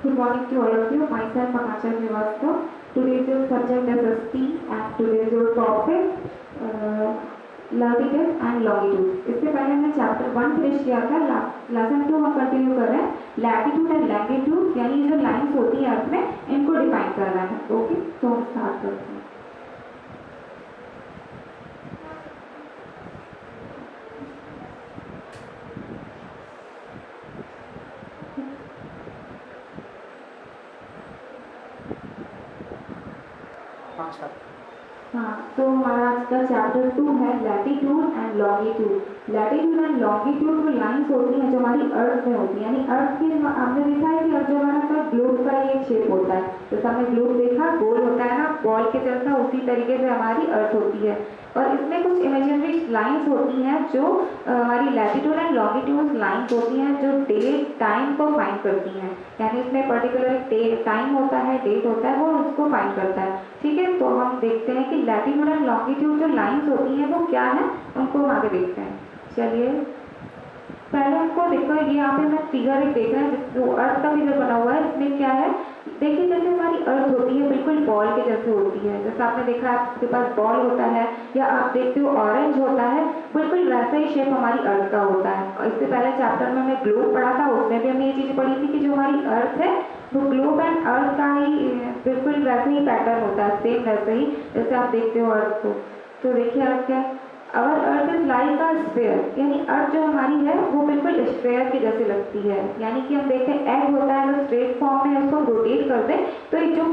Good morning to all of you. Myself Akansha Srivastava. Today's your subject is ST and today's your topic latitude and longitude. इससे पहले हमने chapter 1 finish किया था. Lesson 2 हम continue कर रहे हैं. लैटिट्यूड एंड लैंगिट्यूड यानी जो लाइन्स होती है अर्थ में इनको डिफाइन करना है. ओके, तो हम स्टार्ट करते हैं. हाँ, तो हमारा आज का चैप्टर 2 है latitude and longitude. Latitude and longitude जो लाइन्स होती हैं जो हमारी अर्थ में होती है, यानी अर्थ की हमने देखा है कि अर्थ जो हमारा का ग्लोब का एक शेप होता है. जैसा हमने ग्लोब देखा गोल होता है ना, बॉल के जैसा, उसी तरीके से हमारी अर्थ होती है. और इसमें कुछ इमेजिनरी लाइन्स होती हैं जो हमारी लैटिट्यूड एंड लॉन्गिट्यूड लाइन्स होती हैं जो डेट टाइम को फाइंड करती हैं. यानी इसमें पर्टिकुलर टाइम होता है, डेट होता है, वो उसको फाइंड करता है. ठीक है, तो हम देखते हैं कि लैटिट्यूड एंड लॉन्गिट्यूड जो लाइन्स होती हैं वो क्या है, उनको हम आगे देखते हैं. चलिए पहले हमको देखो, ये यहाँ पे मैं फिगर एक देख रहे हैं जो अर्थ का फिगर बना हुआ है. इसमें क्या है, देखिए जैसे हमारी अर्थ होती है बिल्कुल बॉल के जैसे होती है. जैसे आपने देखा आपके पास बॉल होता है या आप देखते हो ऑरेंज होता है, बिल्कुल वैसा ही शेप हमारी अर्थ का होता है. और इससे पहले चैप्टर में हमने ग्लोब पढ़ा था, उसमें भी हमने ये चीज़ पढ़ी थी कि जो हमारी अर्थ है वो ग्लोब एंड अर्थ का ही बिल्कुल वैसे ही पैटर्न होता है, सेम वैसे ही जैसे आप देखते हो अर्थ को. तो देखिए अर्थ क्या है, our earth is like a sphere, यानी अर्थ जो हमारी है वो बिल्कुल स्फेयर की जैसे लगती है. यानी कि हम देखते हैं एग होता है, अगर स्ट्रेट फॉर्म में उसको रोटेट कर दें तो एक जो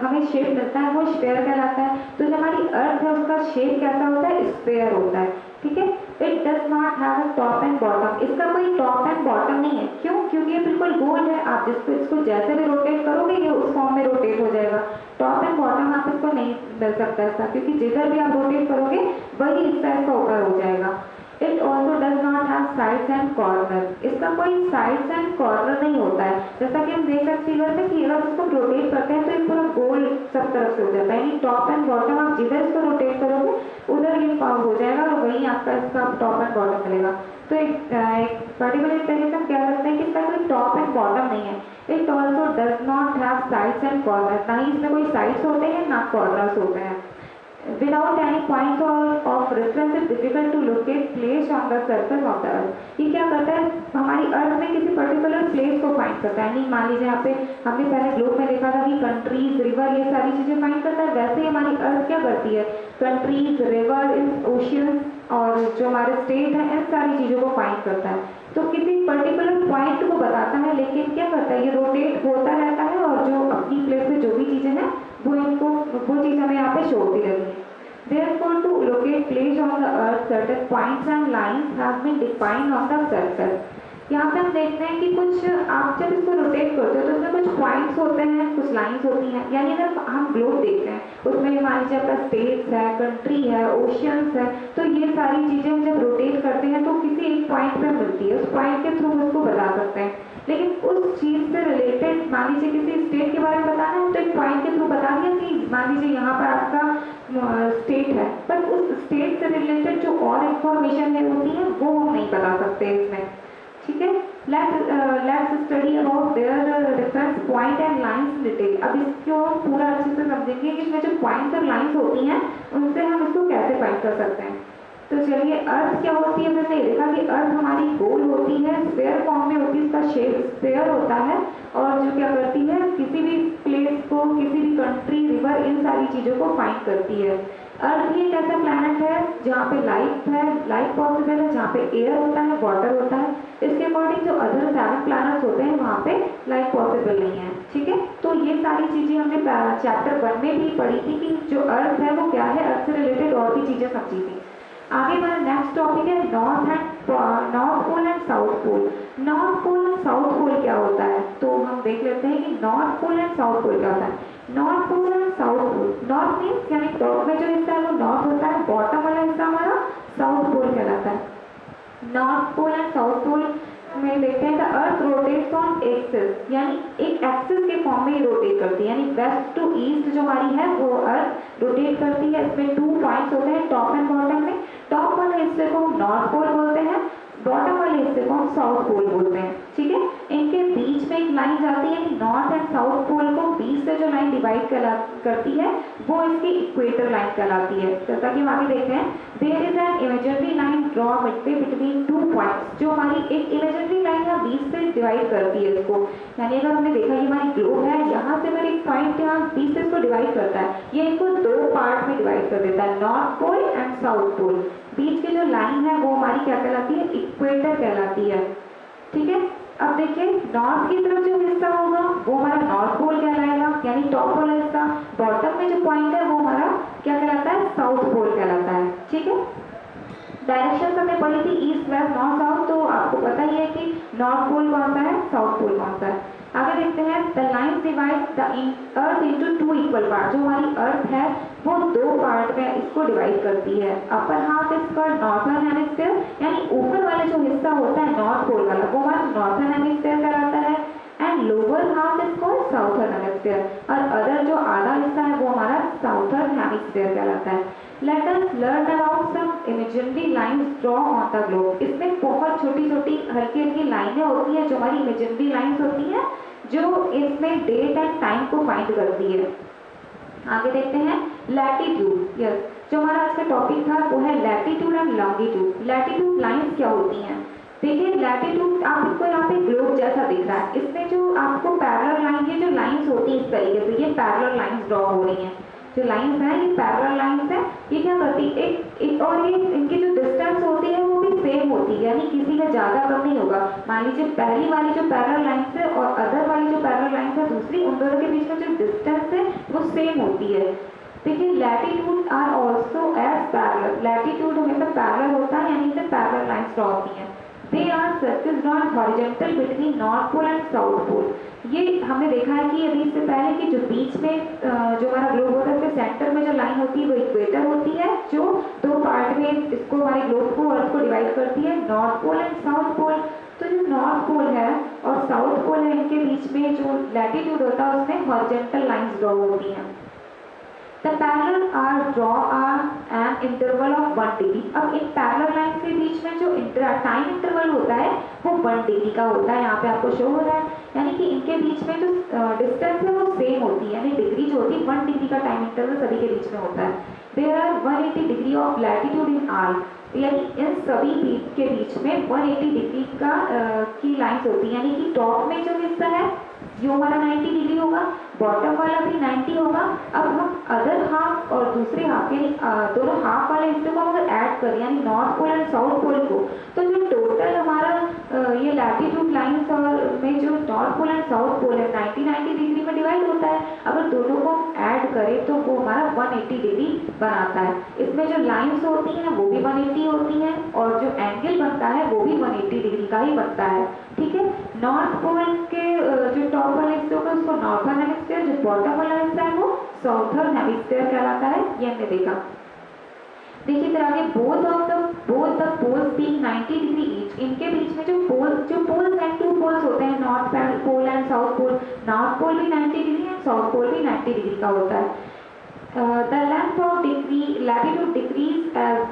हमें शेप मिलता है वो स्फेयर कहलाता है. तो जो हमारी अर्थ है उसका शेप कैसा होता है, स्फेयर होता है. ठीक है, it does not have a top and bottom, इसका कोई टॉप एंड बॉटम नहीं है. क्यों? क्योंकि ये बिल्कुल गोल है. आप जिसको इसको जैसे भी रोटेट करोगे ये उस फॉर्म में रोटेट हो जाएगा. टॉप एंड बॉटम आप इसको नहीं मिल सकता इसका, क्योंकि जिधर भी आप रोटेट करोगे वही हिस्सा इसका ऊपर हो जाएगा. It also does not have sides and corner, इसका कोई साइड्स एंड कॉर्नर नहीं होता है. जैसा कि हम देख सकते हैं कि अगर इसको रोटेट करते हैं तो ये पूरा गोल सब तरफ से हो जाता है. यानी टॉप एंड बॉटम आप जिधर इसको रोटेट करोगे उधर ये फॉर्म हो जाएगा और वहीं आपका इसका टॉप एंड बॉटम मिलेगा. तो एक पर्टिकुलर तरीके से हम कह सकते हैं कि इसका कोई टॉप एंड बॉटम नहीं है. It also does not have sides and corner, ना ही इसमें कोई साइड्स होते हैं ना कॉर्नर्स होते हैं. Without any points of reference, it's difficult to locate place on the surface of the earth. ये क्या करता है, हमारी अर्थ में किसी पर्टिकुलर प्लेस को फाइंड करता है. नहीं, मान लीजिए यहाँ पे हमने पहले ग्लोब में देखा था कि कंट्रीज, रिवर, ये सारी चीजें फाइंड करता है. वैसे ही हमारी अर्थ क्या करती है, कंट्रीज, रिवर, ओशियंस और जो हमारे स्टेट हैं इन सारी चीज़ों को फाइंड करता है. तो किसी पर्टिकुलर पॉइंट को बताता है, लेकिन क्या करता है, ये रोटेट होता रहता है और जो अपनी प्लेस पे जो भी चीज़ें हैं वो चीज़ हमें यहाँ पे शो होती रहती है. Therefore, to locate place on the earth, certain points and lines have been defined on the surface. यहाँ पे हम देखते हैं कि कुछ आप जब इसको रोटेट करते हो तो उसमें कुछ पॉइंट्स होते हैं, कुछ लाइंस होती हैं. यानी अगर हम ग्लोब देखते हैं उसमें मान लीजिए आपका स्टेट्स है, कंट्री है, ओशियंस है, तो ये सारी चीज़ें हम जब रोटेट करते हैं तो किसी एक पॉइंट पे मिलती है. उस पॉइंट के थ्रू उसको बता सकते हैं. लेकिन उस चीज़ से रिलेटेड मान लीजिए किसी स्टेट के बारे में बताना है तो एक पॉइंट के थ्रू बता दिया कि मान लीजिए यहाँ पर आपका स्टेट है, पर उस स्टेट से रिलेटेड जो और इंफॉर्मेशन है होती है वो हम नहीं बता सकते इसमें. ठीक है, let's study about their different point and lines detail. अब इसको पूरा अच्छे से समझेंगे कि इसमें जो पॉइंट्स और लाइंस होती हैं उनसे हम इसको कैसे फाइंड कर सकते हैं. तो चलिए, अर्थ क्या होती है, मैंने देखा कि अर्थ हमारी गोल होती है, स्फेयर फॉर्म में होती है, इसका शेप स्फेयर होता है और जो क्या करती है, किसी भी प्लेस को, किसी भी कंट्री, रिवर, इन सारी चीज़ों को फाइंड करती है. अर्थ ही एक ऐसा प्लैनेट है जहाँ पे लाइफ है, लाइफ पॉसिबल है, जहाँ पे एयर होता है, वाटर होता है. इसके अकॉर्डिंग जो अदर 7 प्लैनेट्स होते हैं वहाँ पे लाइफ पॉसिबल नहीं है. ठीक है, तो ये सारी चीज़ें हमने चैप्टर 1 में भी पढ़ी थी कि जो अर्थ है वो क्या है, अर्थ से रिलेटेड और भी चीज़ें समझी थी. आगे हमारा नेक्स्ट टॉपिक है north pole and south pole. North pole and south pole क्या होता है, तो हम देख लेते हैं कि north pole and south pole क्या होता है. North pole and south pole, north means यानी टॉप में जो हिस्सा है वो नॉर्थ होता है, बॉटम वाला हिस्सा हमारा साउथ पोल कहलाता है. North pole and south pole में देखते हैं the earth rotates on axis, यानी एक एक्सिस के फॉर्म में रोटेट करती है. यानी वेस्ट टू ईस्ट जो हमारी है वो अर्थ रोटेट करती है. इसमें 2 पॉइंट्स होते हैं टॉप एंड बॉटम में. टॉप वाले हिस्से को हम नॉर्थ पोल बोलते हैं, बॉटम वाले हिस्से को हम साउथ पोल बोलते हैं. ठीक है, इनके बीच में एक लाइन जाती है कि नॉर्थ एंड साउथ पोल को बीच से जो लाइन डिवाइड करती है वो इसकी इक्वेटर लाइन कहलाती है। जैसा कि हम आगे देखते हैं, there is an imaginary line draw midway between two points, जो हमारी एक इमेजिनरी लाइन यहाँ बीच से डिवाइड करती है इसको। यानी अगर हमने देखा ये हमारी ग्लोब है, यहाँ से अगर एक पॉइंट यहाँ बीच से इसको डिवाइड करता है, ये इनको दो पार्ट में डिवाइड कर देता है, north pole and south pole. बीच की जो लाइन है वो हमारी क्या कहलाती है, इक्वेटर कहलाती है। ठीक है, अब देखिए नॉर्थ की तरफ जो हिस्सा होगा वो हमारा नॉर्थ पोल कहलाएगा, यानी टॉप वाला हिस्सा। बॉटम में जो पॉइंट है वो हमारा क्या कहलाता है, साउथ पोल कहलाता है। ठीक है, डायरेक्शन हमने पढ़ी थी ईस्ट वेस्ट नॉर्थ साउथ, तो आपको पता ही है कि नॉर्थ पोल कौन सा है, साउथ पोल कौन सा है। आगे देखते हैं, the line divide the earth into two equal part, जो हमारी अर्थ है वो दो पार्ट में इसको डिवाइड करती है। Upper half is called northern hemisphere, यानी ऊपर वाला जो हिस्सा होता है नॉर्थ पोल वाला वो हमारा नॉर्थर्न हेमिस्फीयर कहलाता है, and lower half is called southern hemisphere, और अदर जो आधा हिस्सा है वो हमारा साउथर्न हेमिस्फीयर कहलाता है। Let us learn about some imaginary lines draw on the globe। इसमें बहुत छोटी छोटी हल्की हल्की लाइनें होती हैं जो हमारी इमेजिनरी लाइन्स होती हैं, जो इसमें डेट एंड टाइम को फाइंड करती है। आगे देखते हैं, लैटिट्यूड। यस, जो हमारा आज का टॉपिक था वो है latitude and longitude. Latitude lines क्या होती हैं, देखिए लैटिट्यूड आपको यहाँ पे ग्लोब जैसा दिख रहा है, इसमें जो आपको पैरेलल लाइन, ये जो लाइन्स होती है इस तरीके से, ये पैरेलल लाइन्स ड्रॉ हो रही हैं। जो लाइन्स हैं ये पैरेलल लाइन्स हैं, ये क्या करती है, एक और ये इनकी जो डिस्टेंस होती है वो भी सेम होती है, यानी किसी का ज़्यादा कम नहीं होगा। मान लीजिए पहली वाली जो पैरेलल लाइन्स है और अदर वाली जो पैरेलल लाइन्स है दूसरी, उन दोनों के बीच में जो डिस्टेंस है वो सेम होती है। देखिए latitude are also as parallel, latitude हमेशा पैरेलल होता है, यानी इसे पैरेलल लाइन्स ड्रॉ होती हैं। They are circles drawn horizontal between North Pole and South Pole। ये हमने देखा है कि अभी इससे पहले कि जो बीच में जो हमारा ग्लोब होता है उसके सेंटर में जो लाइन होती है वो इक्वेटर होती है, जो दो पार्ट में इसको हमारे ग्लोब को अर्थ को डिवाइड करती है, north pole and south pole. तो जो नॉर्थ पोल है और साउथ पोल है इनके बीच में जो लैटिट्यूड होता है उसमें हॉरिजॉन्टल लाइंस ड्रॉ होती हैं। The parallel are draw an interval of 1 degree। अब इन पैरेलल लाइन के बीच में जो टाइम इंटरवल होता है वो 1 डिग्री का होता है, यहाँ पे आपको शो हो रहा है, यानी कि इनके बीच में जो डिस्टेंस है वो सेम होती है, यानी डिग्री जो होती है 1 डिग्री का टाइम इंटरवल सभी के बीच में होता है। There are 180 degree of latitude in all, यानी इन सभी के बीच में 180 डिग्री का की लाइन्स होती है, यानी कि टॉप में जो हिस्सा है जो हमारा 90 डिग्री होगा, बॉटम वाला भी 90 होगा। अब हम अदर हाफ और दूसरे हाफ यानी दोनों हाफ वाले हिस्से को अगर ऐड करें, यानी north pole and south pole को, तो जो टोटल हमारा ये लैटिट्यूड लाइन्स और में जो north pole and south pole है 90 डिग्री में डिवाइड होता है। अगर दोनों को ऐड करें तो वो हमारा 180 डिग्री बनाता है। इसमें जो लाइन्स होती हैं वो भी 180 होती हैं और जो एंगल बनता है वो भी 180 डिग्री का ही बनता है। ठीक है, नॉर्थ पोल के जो टॉप वाला हिस्सा होगा उसको नॉर्थर्न हेमिस्फीयर, जो बॉटम वाला हिस्सा है वो साउथर्न हेमिस्फीयर कहलाता है, ये हमने देखा। देखिए इधर आगे, both the poles being 90 degree each, इनके बीच में जो पोल्स हैं, टू पोल्स होते हैं, north pole and south pole. North pole भी 90 डिग्री है, साउथ पोल भी 90 डिग्री का होता है। The length of latitude decrease as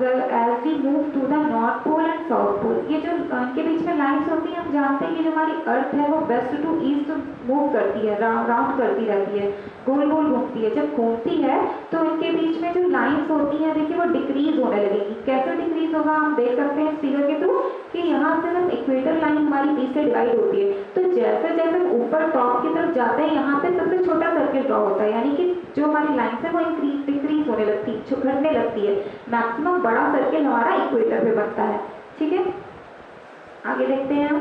we move to the north pole and south pole। ये जो इनके बीच में लाइन्स होती हैं, हम जानते हैं कि जो हमारी अर्थ है वो वेस्ट टू ईस्ट मूव करती है, राउंड करती रहती है, गोल गोल घूमती है। जब घूमती है तो इनके बीच में जो लाइन्स होती हैं देखिए वो डिक्रीज होने लगेगी। कैसे डिक्रीज होगा हम देख सकते हैं फिगर के थ्रू कि यहाँ से जब इक्वेटर लाइन हमारी बीच से डिवाइड होती है तो जैसे जैसे ऊपर टॉप की तरफ जाते हैं यहाँ पे सबसे छोटा सर्किल ड्रॉ होता है, यानी कि जो हमारी लाइन्स है वो डिक्रीज होने लगती है, घटने लगती है। मैक्सिमम बड़ा सर्किल हमारा इक्वेटर पे बनता है। ठीक है, आगे देखते हैं हम।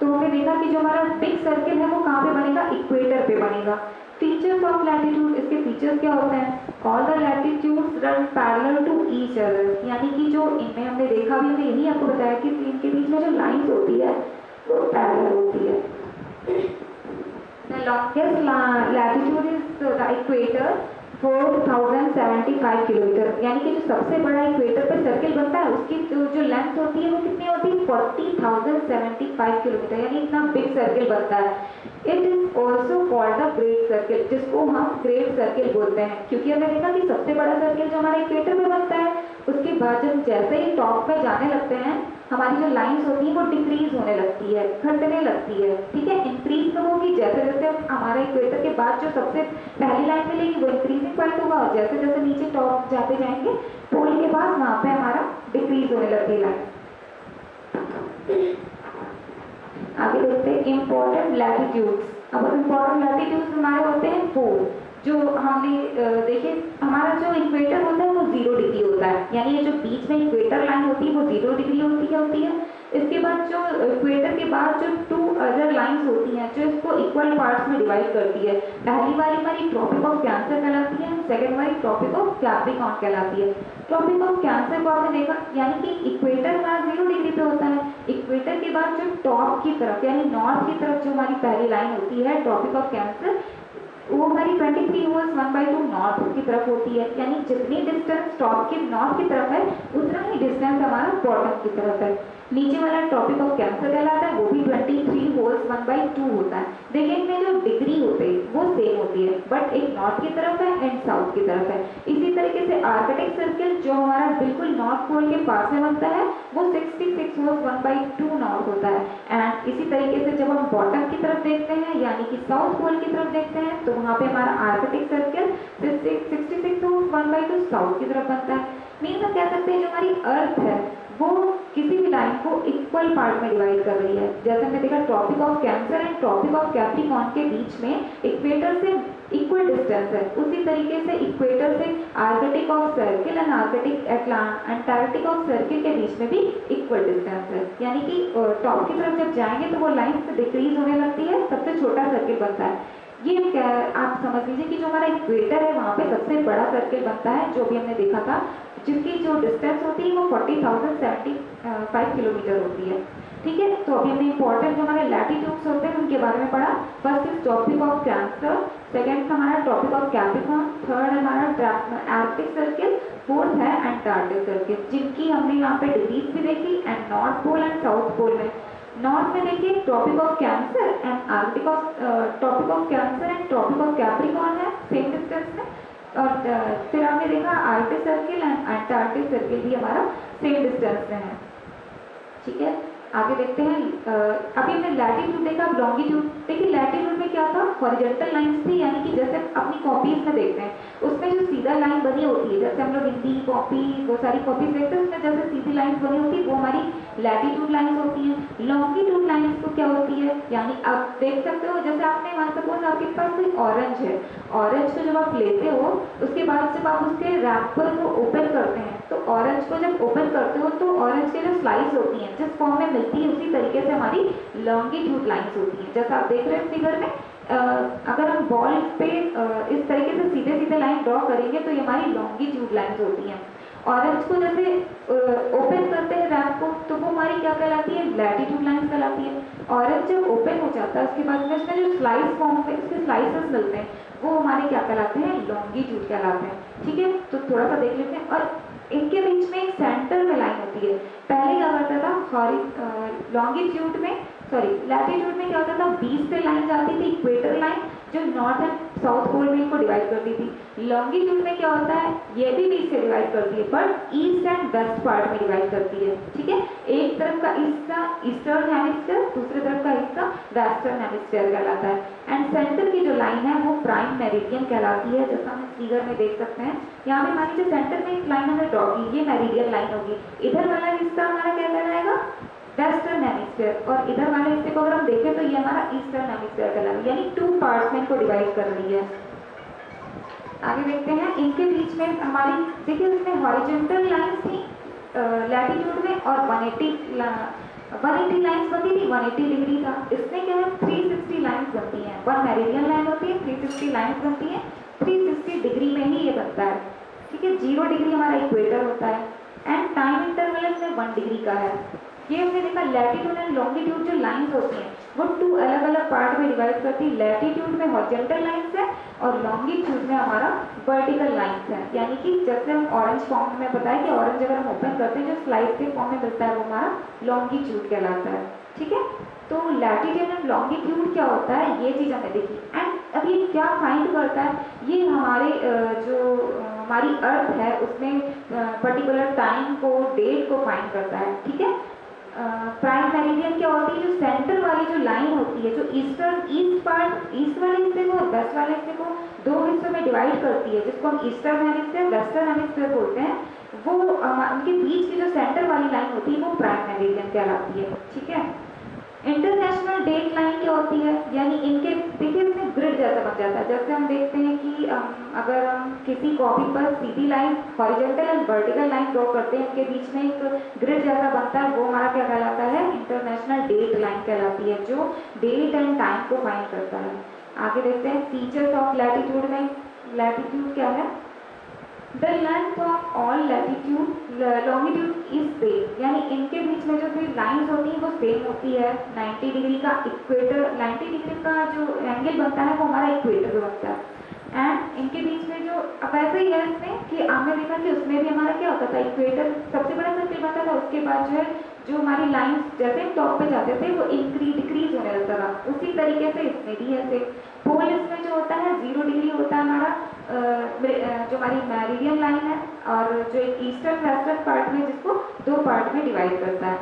तो हमने देखा कि जो हमारा बिग सर्किल है वो कहाँ पे बनेगा, इक्वेटर पे बनेगा। फीचर्स ऑफ लैटिट्यूड, इसके फीचर्स क्या होते हैं, all the latitudes run parallel to each other, यानी कि जो इनमें हमने देखा भी, हमने यही आपको बताया कि इनके बीच में जो लाइन्स होती है वो पैरेलल होती है। The longest latitude is the equator 4075 kilometre, यानी कि जो सबसे बड़ा इक्वेटर पे सर्किल बनता है उसकी जो लेंथ होती है वो कितनी होती है 40,075 किलोमीटर, यानी इतना बिग सर्किल बनता है। It is also called the great circle, जिसको हम ग्रेट सर्किल बोलते हैं, क्योंकि हमने देखा कि सबसे बड़ा सर्किल जो हमारा इक्वेटर में बनता है उसके बाद जब जैसे ही टॉप में जाने लगते हैं हमारी जो लाइंस होती है वो डिक्रीज होने लगती है, घटने लगती है, ठीक है। इंक्रीज कब होगी? जैसे जैसे हमारे इक्वेटर के बाद जो सबसे पहली लाइन मिलेगी वो इंक्रीजिंग पॉइंट होगा, और जैसे जैसे नीचे टॉप जाते जाएंगे पोल के पास, वहाँ पे हमारा डिक्रीज होने लगती है लाइन। आगे देखते हैं इम्पोर्टेंट लैटिट्यूड्स। अब इम्पोर्टेंट लैटिट्यूड्स हमारे होते हैं 4। जो हमने देखे, हमारा जो इक्वेटर होता है वो 0 डिग्री होता है, यानी ये जो बीच में इक्वेटर लाइन होती है वो 0 डिग्री होती है। इसके बाद जो इक्वेटर के बाद जो 2 अदर लाइंस होती हैं जो इसको इक्वल पार्ट्स में डिवाइड करती है। पहली वाली हमारी ट्रॉपिक ऑफ कैंसर कहलाती है, सेकेंड वाली ट्रॉपिक ऑफ कैप्रिकॉर्न कहलाती है। ट्रॉपिक ऑफ कैंसर को आपने देखा, यानी कि इक्वेटर हमारा 0 डिग्री पे होता है। इक्वेटर के बाद जो टॉप की तरफ यानी नॉर्थ की तरफ जो हमारी पहली लाइन होती है ट्रॉपिक ऑफ कैंसर, वो हमारी 23 होल्स 1/2 नॉर्थ की तरफ होती है, यानी जितनी डिस्टेंस टॉप की नॉर्थ की तरफ है उतना ही डिस्टेंस हमारा बॉटम की तरफ है। नीचे वाला टॉपिक ऑफ कैंसर कहलाता है, वो भी 23 होल्स 1/2 होता है। देखिए इनमें जो डिग्री होते हैं वो सेम होती है, बट एक नॉर्थ की तरफ है एंड साउथ की तरफ है। इसी तरीके से आर्कटिक सर्किल जो हमारा बिल्कुल नॉर्थ पोल के पास में बनता है वो 66 होल्स 1/2 नॉर्थ होता है। एंड इसी तरीके से जब हम बॉटम की तरफ देखते हैं यानी कि साउथ पोल की तरफ देखते हैं तो वहाँ पे हमारा आर्कटिक सर्किल 66 होल्स 1/2 साउथ की तरफ बनता है। मीन्स हम कह सकते हैं जो हमारी अर्थ है वो किसी भी लाइन को इक्वल पार्ट में डिवाइड कर रही है। जैसे हमने देखा tropic of Cancer and tropic of Capricorn के बीच में इक्वेटर से इक्वल डिस्टेंस है, उसी तरीके से इक्वेटर से Arctic of circle and Arctic Antarctic of circle के बीच में भी इक्वल डिस्टेंस है। यानी कि टॉप की तरफ जब जाएंगे तो वो लाइन डिक्रीज होने लगती है, सबसे छोटा सर्किल बनता है। ये आप समझ लीजिए कि जो हमारा इक्वेटर है वहाँ पे सबसे बड़ा सर्किल बनता है, जो भी हमने देखा था, जिसकी जो डिस्टेंस होती है वो 40,075 किलोमीटर होती है, ठीक है। तो अभी हमने इंपॉर्टेंट जो हमारे लैटिट्यूड्स होते हैं उनके बारे में पढ़ा। First is topic of Cancer, second हमारा टॉपिक ऑफ कैप्रिकॉर्न, थर्ड हमारा आर्कटिक सर्किल, फोर्थ है एंटार्कटिक सर्किल, जिनकी हमने यहाँ पे डिग्रीज भी देखी and north pole and south pole में। नॉर्थ में देखिए topic of Cancer and Arctic of topic of Cancer and topic of Capricorn है सेम डिस्टेंस में, और फिर हमने देखा Arctic circle and Antarctic circle भी हमारा सेम डिस्टेंस में है, ठीक है। आगे देखते हैं, अभी हमने लैटिट्यूड देखा, अब लॉन्गिट्यूड देखिए। लैटिट्यूड में क्या था, हॉरिजॉन्टल लाइंस थी, यानी कि जैसे अपनी कॉपीज में देखते हैं उसमें जो सीधा लाइन बनी होती है, जैसे हम लोग हिंदी कॉपी वो सारी कॉपीज देखते हैं उसमें जैसे सीधी लाइंस बनी होती है वो हमारी लैटिट्यूड लाइंस होती हैं। लॉन्गिट्यूड लाइंस को क्या होती है, यानी आप देख सकते हो जैसे आपने मान सपोज आपके पास कोई ऑरेंज है, ऑरेंज को जब आप लेते हो उसके बाद जब आप उसके रैपर को ओपन करते हैं तो ऑरेंज को जब ओपन करते हो तो ऑरेंज के जो स्लाइस होती हैं जिस फॉर्म में मिलती है उसी तरीके से हमारी लॉन्गिट्यूड लाइंस होती हैं। जैसा आप देख रहे हैं फिगर में, अगर हम बॉल पे इस तरीके से सीधे सीधे लाइन ड्रॉ करेंगे तो ये हमारी लॉन्गिट्यूड लाइंस होती हैं। ऑरेंज को जैसे ओपन करते हैं रैप को तो वो हमारी क्या कहलाती है, लैटिट्यूड लाइंस कहलाती है। ऑरेंज जब ओपन हो जाता है उसके बाद में इसमें जो स्लाइस फॉर्म में इसके स्लाइसेस मिलते हैं वो हमारे क्या कहलाते हैं, लॉन्गिट्यूड कहलाते हैं, ठीक है। तो थोड़ा सा देख लेते हैं, और इनके बीच में एक सेंटर में लाइन होती है। पहले क्या करता था लॉन्गिट्यूड में लैटिट्यूड में क्या होता था, बीच से लाइन जाती थी इक्वेटर लाइन जो नॉर्थ एंड साउथ पोल में इनको डिवाइड करती थी। लॉन्गिट्यूड में क्या होता है, ये भी बीच से डिवाइड करती है but east and west part में डिवाइड करती है, ठीक है। एक तरफ का हिस्सा ईस्टर्न हेमिस्फीयर, दूसरे तरफ का हिस्सा वेस्टर्न हेमिस्फीयर कहलाता है। एंड सेंटर की जो लाइन है वो प्राइम मेरिडियन कहलाती है, जैसा हम फिगर में देख सकते हैं। यहाँ पे मान लीजिए सेंटर में एक लाइन हमने ड्रॉ की, ये मेरिडियन लाइन होगी, इधर वाला हिस्सा हमारा क्या कहलाएगा, वेस्टर्न हेमिस्फीयर, और इधर वाले हिस्से को अगर हम देखें तो ये हमारा ईस्टर्न हेमिस्फीयर कहलाएगा, यानी 2 पार्ट्स में इनको डिवाइड कर रही है। आगे देखते हैं, इनके बीच में हमारी देखिए इसमें हॉरिजॉन्टल लाइंस थी लैटिट्यूड में और 180 लाइंस बनती थी, 180 डिग्री था। इसमें क्या है, 360 लाइंस बनती हैं, 1 मेरिडियन लाइन होती है, 360 लाइंस बनती हैं, 360 डिग्री में ही ये बनता है, ठीक है। 0 डिग्री हमारा इक्वेटर होता है एंड टाइम इंटरवल इसमें 1 डिग्री का है। ये हमने देखा लैटिट्यूड एंड लॉन्गिट्यूड जो लाइंस होती हैं वो 2 अलग अलग पार्ट में डिवाइड करती है। लैटिट्यूड में हॉरिजॉन्टल लाइंस है और लॉन्गिट्यूड में हमारा वर्टिकल लाइंस है, यानी कि जैसे हम ऑरेंज फॉर्म में बताया कि ऑरेंज अगर हम ओपन करते हैं जो स्लाइस के फॉर्म में मिलता है वो हमारा लॉन्गिट्यूड कहलाता है, ठीक है। तो लैटिट्यूड एंड लॉन्गिट्यूड क्या होता है ये चीज़ हमने देखी। एंड अब ये क्या फाइंड करता है, ये हमारे जो हमारी अर्थ है उसमें पर्टिकुलर टाइम को डेट को फाइंड करता है, ठीक है। प्राइम मेरिडियन क्या होती है, जो सेंटर वाली जो लाइन होती है, जो ईस्ट पार्ट, ईस्ट वाले हिस्से को और वेस्ट वाले हिस्से को दो हिस्सों में डिवाइड करती है, जिसको हम ईस्टर्न हेमिस्फीयर वेस्टर्न हेमिस्फीयर बोलते हैं, वो उनके बीच की जो सेंटर वाली लाइन होती है वो प्राइम मेरिडियन कहलाती है। ठीक है। इंटरनेशनल डेट लाइन क्या होती है, यानी इनके देखिए इसमें ग्रिड जैसा बन जाता है। जैसे हम देखते हैं कि अगर हम किसी कॉपी पर सीधी line, horizontal and vertical line draw करते हैं, उनके बीच में एक ग्रिड जैसा बनता है, वो हमारा क्या कहलाता है, इंटरनेशनल डेट लाइन कहलाती है, जो डेट एंड टाइम को फाइंड करता है। आगे देखते हैं फीचर्स ऑफ लैटिट्यूड में। लैटिट्यूड क्या है, the length of all latitude longitude is same, यानी इनके बीच में जो भी लाइंस होती हैं वो सेम होती है। 90 डिग्री का इक्वेटर, 90 डिग्री का जो एंगल बनता है वो हमारा इक्वेटर पे बनता है। एंड इनके बीच में जो, अब ऐसे ही है इसमें कि आपने देखा कि उसमें भी हमारा क्या होता था, इक्वेटर सबसे बड़ा सर्किल बनता था, उसके बाद जो है जो हमारी लाइंस जैसे टॉप पे जाते थे वो डिक्रीज होने लगता था, उसी तरीके से इसमें भी है। पोल इसमें जो होता है 0 डिग्री होता है हमारा, जो हमारी मेरिडियन लाइन है, और जो एक ईस्टर्न वेस्टर्न पार्ट में, जिसको दो पार्ट में डिवाइड करता है।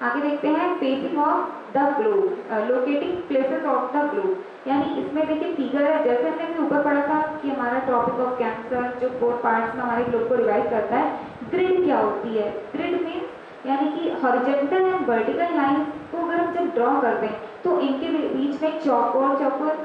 आगे देखते हैं facing of the globe, locating places of the globe, यानी इसमें देखिए फिगर है, जैसे हमने अभी ऊपर पढ़ा था कि हमारा ट्रॉपिक ऑफ कैंसर जो 4 पार्ट्स में हमारे ग्लोब को डिवाइड करता है। ग्रिड क्या होती है, ग्रिड मीन्स यानी कि हॉरिजॉन्टल एंड वर्टिकल लाइंस को अगर हम जब ड्रॉ करते हैं तो इनके बीच में चौकोर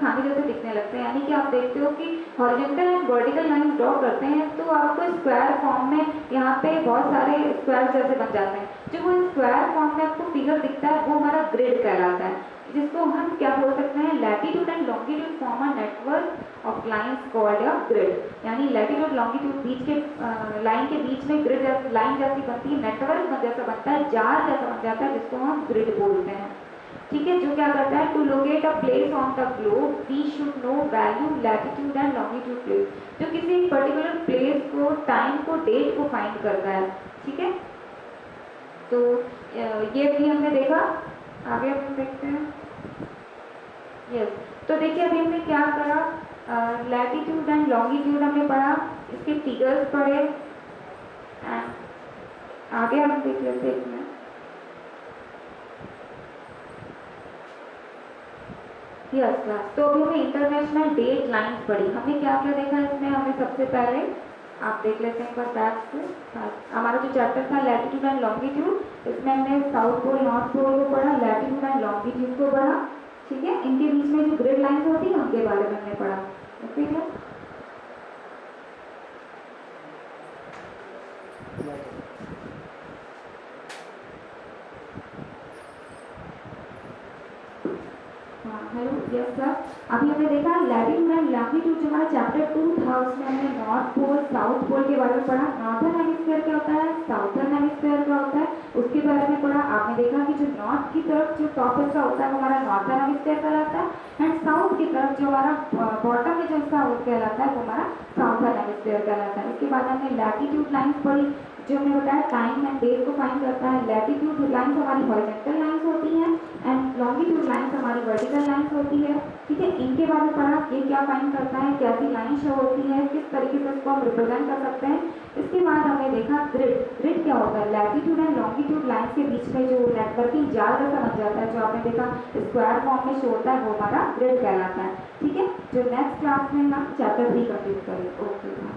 खाने जैसे दिखने लगते हैं, यानी कि आप देखते हो कि horizontal and vertical lines draw करते हैं तो आपको स्क्वायर फॉर्म में यहाँ पे बहुत सारे स्क्वायर जैसे बन जाते हैं। जो वो स्क्वायर फॉर्म में आपको फिगर दिखता है वो हमारा ग्रिड कहलाता है, जिसको हम क्या बोल सकते हैं, latitude and longitude form a network of lines called a grid, यानी लैटिट्यूड लॉन्गिट्यूड बीच के लाइन के बीच में ग्रिड लाइन जैसी बनती है, नेटवर्क जैसा बनता है, जार जैसा बन जाता है, जिसको हम ग्रिड बोलते हैं। ठीक है, जो क्या करता है, to locate a place on the globe we should know value latitude and longitude place, जो किसी एक पर्टिकुलर प्लेस को, टाइम को, डेट को फाइंड करता है। ठीक है, तो ये भी हमने देखा। आगे हम देखते हैं। यस, तो देखिए अभी हमने क्या करा, लैटिट्यूड एंड लॉन्गिट्यूड हमने पढ़ा, इसके फिगर्स पढ़े, आगे हम देख लेते हैं। यस क्लास, तो अभी हमें इंटरनेशनल डेट लाइंस पढ़ी। हमने क्या क्या देखा इसमें, हमें सबसे पहले आप देख लेते हैं एक बार बैक से। हमारा जो चैप्टर था लैटिट्यूड एंड लॉन्गिट्यूड, इसमें हमने साउथ पोल नॉर्थ पोल को पढ़ा, लैटिट्यूड एंड लॉन्गिट्यूड को पढ़ा। ठीक है, इनके बीच में जो ग्रिड लाइंस होती है उनके बारे में हमने पढ़ा। ओके क्या, हेलो, यस सर। अभी हमने देखा लैटिट्यूड एंड लॉन्गिट्यूड, जो हमारा चैप्टर 2 था उसमें हमने नॉर्थ पोल साउथ पोल के बारे में पढ़ा, नॉर्थर्न हेमिस्फीयर क्या होता है, साउथर्न हेमिस्फीयर क्या होता है, उसके बारे में पढ़ा। आपने देखा कि जो नॉर्थ की तरफ जो टॉप हिस्सा होता है वो हमारा नॉर्थर्न हेमिस्फीयर कहलाता है, एंड साउथ की तरफ जो हमारा बॉटम में जो हिस्सा वो कहलाता है वो हमारा साउथर्न हेमिस्फीयर कहलाता है। इसके बाद हमने लैटिट्यूड लाइन्स पढ़ी, जो हमने बताया टाइम एंड डेट को फाइंड करता है। लैटिट्यूड लाइन्स हमारी हॉरिजॉन्टल लाइन्स होती हैं एंड लॉन्गिट्यूड लाइन्स हमारी वर्टिकल लाइन्स होती है। ठीक है, इनके बारे में पढ़ा, ये क्या फाइंड करता है, कैसी लाइन शो होती है, किस तरीके से इसको हम रिप्रेजेंट कर सकते हैं। इसके बाद हमने देखा ग्रिड। ग्रिड क्या होता है, लैटिट्यूड एंड लॉन्गिट्यूड लाइन्स के बीच में जो नेटवर्किंग जार जैसा बन जाता है, जो आपने देखा स्क्वायर फॉर्म में शो होता है, वो हमारा ग्रिड कहलाता है। ठीक है, जो नेक्स्ट क्लास में हम चैप्टर 3 कंटिन्यू करेंगे। ओके।